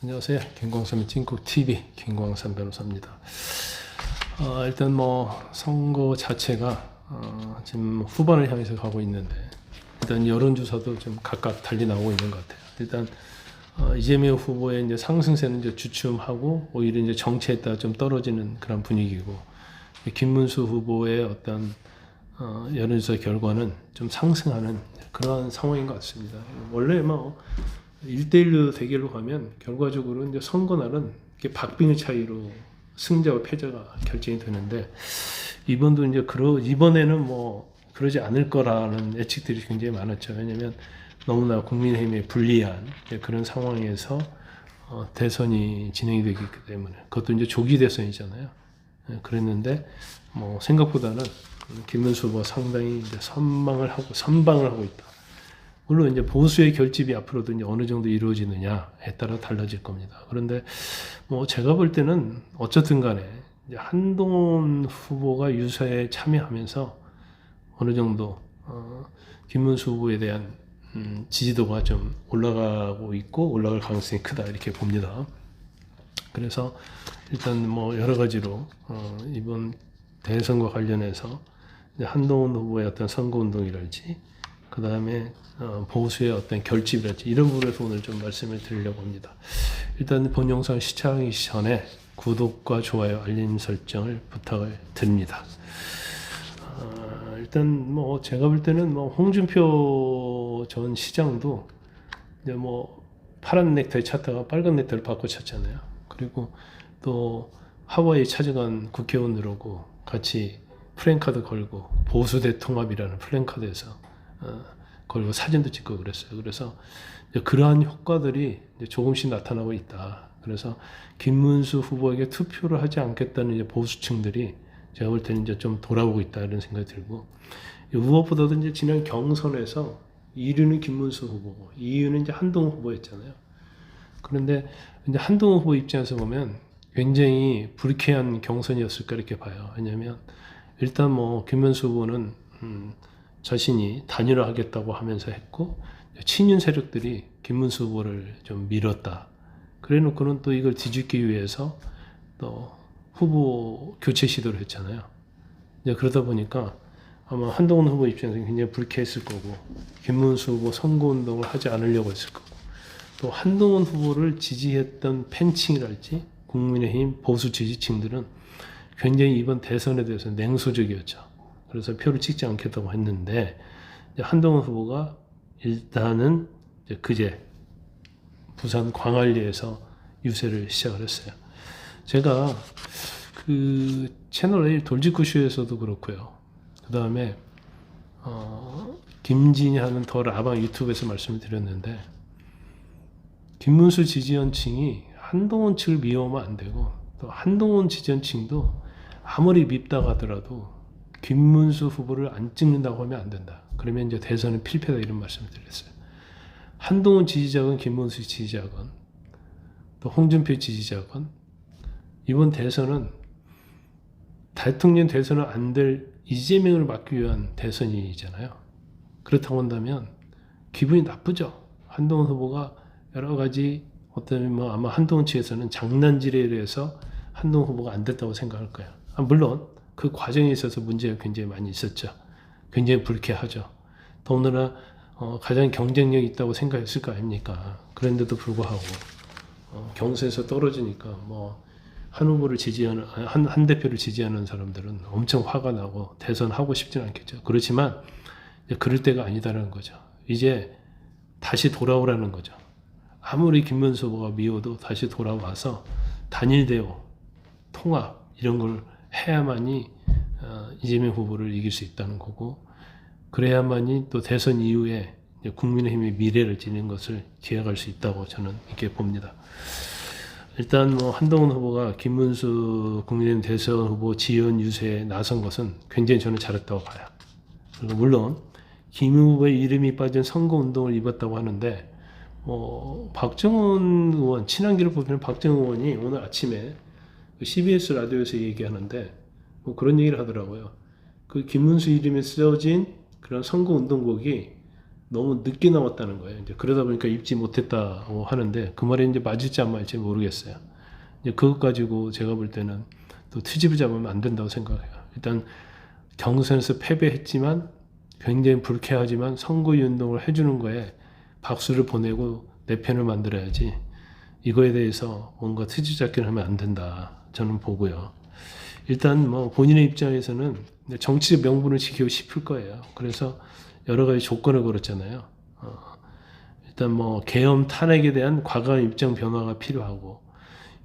안녕하세요. 김광삼의 찐국TV 김광삼 변호사입니다. 일단 선거 자체가 지금 후반을 향해서 가고 있는데, 일단 여론조사도 좀 각각 달리 나오고 있는 것 같아요. 일단 이재명 후보의 이제 상승세는 이제 주춤하고 오히려 이제 정치에 따라 좀 떨어지는 그런 분위기고, 김문수 후보의 어떤 여론조사 결과는 좀 상승하는 그러한 상황인 것 같습니다. 원래 1대1로 대결로 가면 결과적으로 이제 선거날은 이렇게 박빙의 차이로 승자와 패자가 결정이 되는데, 이번도 이제 이번에는 그러지 않을 거라는 예측들이 굉장히 많았죠. 왜냐하면 너무나 국민의힘에 불리한 그런 상황에서 대선이 진행이 되기 때문에, 그것도 이제 조기 대선이잖아요. 그랬는데 생각보다는 김문수 후보가 상당히 이제 선방을 하고 있다. 물론 이제 보수의 결집이 앞으로도 이제 어느 정도 이루어지느냐에 따라 달라질 겁니다. 그런데 제가 볼 때는 어쨌든 간에 이제 한동훈 후보가 유세에 참여하면서 어느 정도 김문수 후보에 대한 지지도가 좀 올라가고 있고 올라갈 가능성이 크다, 이렇게 봅니다. 그래서 일단 여러 가지로 이번 대선과 관련해서 이제 한동훈 후보의 어떤 선거운동이랄지, 그 다음에 보수의 어떤 결집이랄지, 이런 부분에서 오늘 좀 말씀을 드리려고 합니다. 일단 본 영상 시청하기 전에 구독과 좋아요, 알림 설정을 부탁을 드립니다. 일단 제가 볼 때는 홍준표 전 시장도 이제 파란 넥타이 찾다가 빨간 넥타이를 바꿔 찼잖아요. 그리고 또 하와이 찾아간 국회의원들하고 같이 플랜카드 걸고 보수 대통합이라는 플랜카드에서 걸고 사진도 찍고 그랬어요. 그래서 그러한 효과들이 조금씩 나타나고 있다. 그래서 김문수 후보에게 투표를 하지 않겠다는 이제 보수층들이 제가 볼 때는 이제 좀 돌아오고 있다, 이런 생각이 들고, 무엇보다도 이제 지난 경선에서 1위는 김문수 후보고 2위는 이제 한동훈 후보였잖아요. 그런데 이제 한동훈 후보 입장에서 보면 굉장히 불쾌한 경선이었을까, 이렇게 봐요. 왜냐하면 일단 김문수 후보는 자신이 단일화하겠다고 하면서 했고, 친윤 세력들이 김문수 후보를 좀 밀었다. 그래 놓고는 또 이걸 뒤집기 위해서 또 후보 교체 시도를 했잖아요. 그러다 보니까 아마 한동훈 후보 입장에서 굉장히 불쾌했을 거고, 김문수 후보 선거운동을 하지 않으려고 했을 거고, 또 한동훈 후보를 지지했던 팬층이랄지 국민의힘 보수 지지층들은 굉장히 이번 대선에 대해서 냉소적이었죠. 그래서 표를 찍지 않겠다고 했는데, 한동훈 후보가 일단은 그제 부산 광안리에서 유세를 시작을 했어요. 제가 그 채널 A 돌직구쇼에서도 그렇고요. 그 다음에 김진희 하는 더 라방 유튜브에서 말씀을 드렸는데, 김문수 지지연층이 한동훈 측을 미워하면 안 되고, 또 한동훈 지지연층도 아무리 밉다고 하더라도 김문수 후보를 안 찍는다고 하면 안 된다. 그러면 이제 대선은 필패다, 이런 말씀을 드렸어요. 한동훈 지지자건 김문수 지지자건 또 홍준표 지지자건 이번 대선은 대통령 대선은 안 될 이재명을 막기 위한 대선이잖아요. 그렇다고 한다면 기분이 나쁘죠. 한동훈 후보가 여러 가지 아마 한동훈 측에서는 장난질에 대해서 한동훈 후보가 안 됐다고 생각할 거예요. 물론 그 과정에 있어서 문제가 굉장히 많이 있었죠. 굉장히 불쾌하죠. 더군다나 가장 경쟁력 있다고 생각했을 거 아닙니까? 그런데도 불구하고 경선에서 떨어지니까 한 후보를 지지하는 한 대표를 지지하는 사람들은 엄청 화가 나고 대선하고 싶지는 않겠죠. 그렇지만 그럴 때가 아니다라는 거죠. 이제 다시 돌아오라는 거죠. 아무리 김문수 후보가 미워도 다시 돌아와서 단일대우, 통합, 이런 걸 해야만이 이재명 후보를 이길 수 있다는 거고, 그래야만이 또 대선 이후에 국민의힘의 미래를 지는 것을 기약할 수 있다고 저는 이렇게 봅니다. 일단 한동훈 후보가 김문수 국민의힘 대선 후보 지원 유세에 나선 것은 굉장히 저는 잘했다고 봐요. 그리고 물론 김 후보의 이름이 빠진 선거운동을 입었다고 하는데, 박정원 의원, 친한기를 보면 박정원 의원이 오늘 아침에 CBS 라디오에서 얘기하는데 그런 얘기를 하더라고요. 그 김문수 이름이 쓰여진 그런 선거운동복이 너무 늦게 나왔다는 거예요. 이제 그러다 보니까 입지 못했다고 하는데 그 말이 이제 맞을지 안 맞을지 모르겠어요. 이제 그것 가지고 제가 볼 때는 또 트집을 잡으면 안 된다고 생각해요. 일단 경선에서 패배했지만 굉장히 불쾌하지만 선거운동을 해주는 거에 박수를 보내고 내 편을 만들어야지 이거에 대해서 뭔가 트집 잡기를 하면 안 된다 저는 보고요. 일단 뭐 본인의 입장에서는 정치적 명분을 지키고 싶을 거예요. 그래서 여러 가지 조건을 걸었잖아요. 일단 뭐 계엄 탄핵에 대한 과감한 입장 변화가 필요하고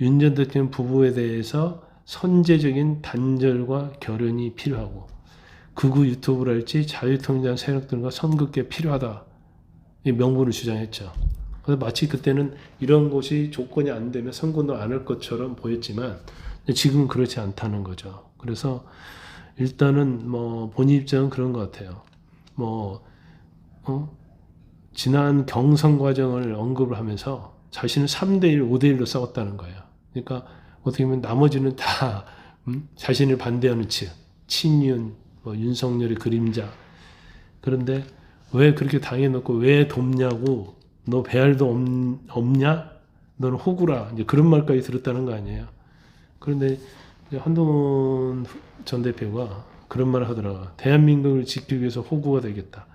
윤 전 대통령 부부에 대해서 선제적인 단절과 결연이 필요하고 극우 유튜브랄지 자유통일당 세력들과 선긋기가 필요하다. 이 명분을 주장했죠. 그래서 마치 그때는 이런 것이 조건이 안 되면 선거도 안 할 것처럼 보였지만 지금은 그렇지 않다는 거죠. 그래서 일단은 뭐 본인 입장은 그런 것 같아요. 뭐 지난 경선 과정을 언급을 하면서 자신은 3대1, 5대1로 싸웠다는 거예요. 그러니까 어떻게 보면 나머지는 다 자신을 반대하는 측, 친윤, 뭐 윤석열의 그림자. 그런데 왜 그렇게 당해놓고 왜 돕냐고 너 배알도 없냐? 너는 호구라. 이제 그런 말까지 들었다는 거 아니에요. 그런데 한동훈 전 대표가 그런 말을 하더라고요. 대한민국을 지키기 위해서 호구가 되겠다.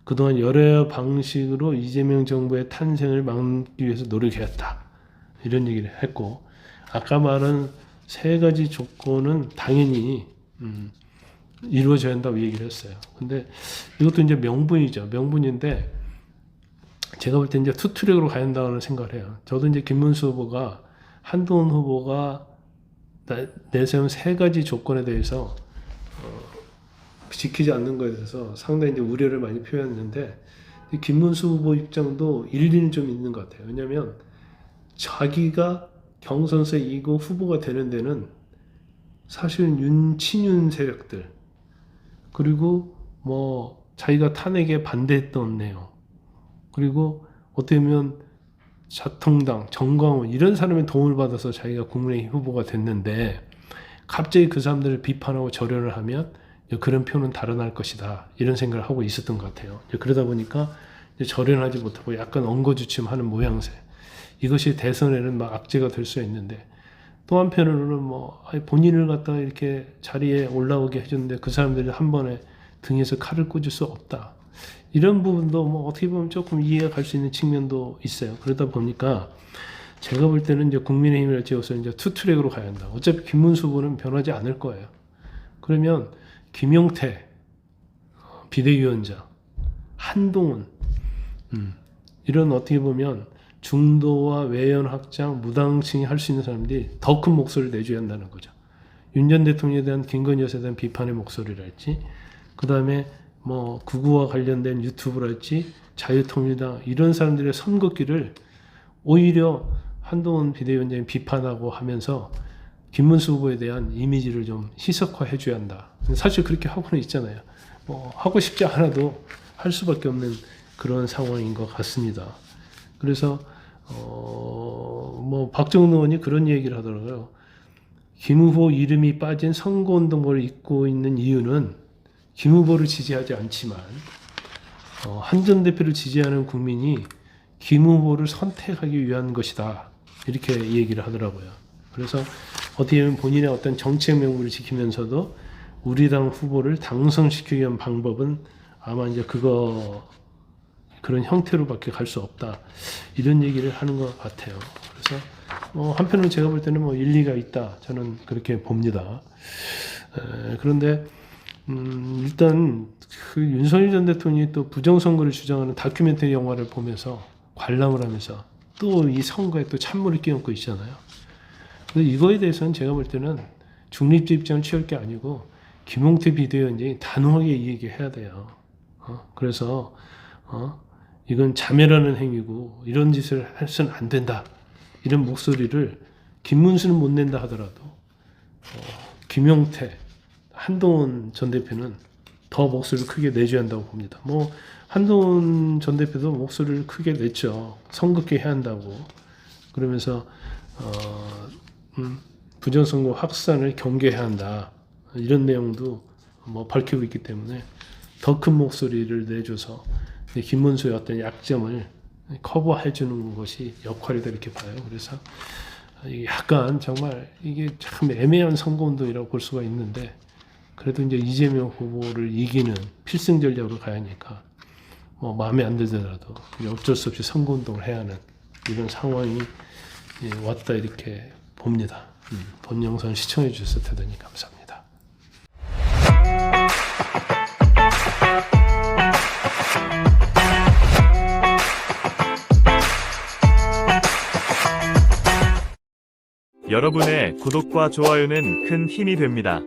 그동안 여러 방식으로 이재명 정부의 탄생을 막기 위해서 노력했다. 이런 얘기를 했고 아까 말한 세 가지 조건은 당연히 이루어져야 한다고 얘기를 했어요. 근데 이것도 이제 명분이죠. 명분인데 제가 볼 때 이제 투트랙으로 가야 한다고 생각을 해요. 저도 이제 김문수 후보가 한동훈 후보가 내세운 세 가지 조건에 대해서 지키지 않는 것에 대해서 상당히 이제 우려를 많이 표했는데 김문수 후보 입장도 일리는 좀 있는 것 같아요. 왜냐하면 자기가 경선에서 이기고 후보가 되는 데는 사실은 친윤 세력들 그리고 뭐 자기가 탄핵에 반대했던 내용 그리고 어떻게 보면 자통당, 정광훈 이런 사람의 도움을 받아서 자기가 국민의힘 후보가 됐는데 갑자기 그 사람들을 비판하고 절연을 하면 그런 표는 달아날 것이다 이런 생각을 하고 있었던 것 같아요. 그러다 보니까 절연하지 못하고 약간 엉거주춤하는 모양새. 이것이 대선에는 막 악재가 될 수 있는데 또 한편으로는 뭐 본인을 갖다가 이렇게 자리에 올라오게 해줬는데 그 사람들이 한 번에 등에서 칼을 꽂을 수 없다. 이런 부분도 뭐 어떻게 보면 조금 이해가 갈 수 있는 측면도 있어요. 그러다 보니까 제가 볼 때는 이제 국민의힘을 찍어서 이제 투트랙으로 가야 한다. 어차피 김문수 후보는 변하지 않을 거예요. 그러면 김용태 비대위원장, 한동훈 이런 어떻게 보면 중도와 외연 확장, 무당층이 할 수 있는 사람들이 더 큰 목소리를 내줘야 한다는 거죠. 윤 전 대통령에 대한 김건희 여사에 대한 비판의 목소리랄지 그 다음에 뭐 극우와 관련된 유튜브랄지 자유통일당 이런 사람들의 선긋기를 오히려 한동훈 비대위원장이 비판하고 하면서 김문수 후보에 대한 이미지를 좀 희석화해 줘야 한다. 사실 그렇게 하고는 있잖아요. 뭐 하고 싶지 않아도 할 수밖에 없는 그런 상황인 것 같습니다. 그래서 뭐 박정훈 의원이 그런 얘기를 하더라고요. 김 후보 이름이 빠진 선거운동을 잇고 있는 이유는 김 후보를 지지하지 않지만 한 전 대표를 지지하는 국민이 김 후보를 선택하기 위한 것이다. 이렇게 얘기를 하더라고요. 그래서 어떻게 보면 본인의 어떤 정책 명분을 지키면서도 우리 당 후보를 당선시키기 위한 방법은 아마 이제 그런 형태로밖에 갈 수 없다. 이런 얘기를 하는 것 같아요. 그래서 한편으로 제가 볼 때는 뭐 일리가 있다. 저는 그렇게 봅니다. 그런데 일단 그 윤석열 전 대통령이 또 부정선거를 주장하는 다큐멘터리 영화를 보면서 관람을 하면서 또 이 선거에 또 찬물을 끼얹고 있잖아요. 그래서 이거에 대해서는 제가 볼 때는 중립적 입장을 취할 게 아니고 김용태 비대위원장이 단호하게 이 얘기해야 돼요. 그래서 이건 자멸하는 행위고 이런 짓을 해서는 안 된다. 이런 목소리를 김문수는 못 낸다 하더라도 김용태, 한동훈 전 대표는 더 목소리를 크게 내줘야 한다고 봅니다. 뭐 한동훈 전 대표도 목소리를 크게 냈죠. 선긋게 해야 한다고. 그러면서 부정선거 확산을 경계해야 한다. 이런 내용도 뭐 밝히고 있기 때문에 더 큰 목소리를 내줘서 김문수의 어떤 약점을 커버해 주는 것이 역할이다 이렇게 봐요. 그래서 이게 약간 정말 이게 참 애매한 선거운동이라고 볼 수가 있는데 그래도 이제 이재명 후보를 이기는 필승 전략으로 가야 하니까 뭐 마음에 안 들더라도 어쩔 수 없이 선거운동을 해야 하는 이런 상황이 왔다 이렇게 봅니다. 본 영상 시청해 주셔서 대단히 감사합니다. 여러분의 구독과 좋아요는 큰 힘이 됩니다.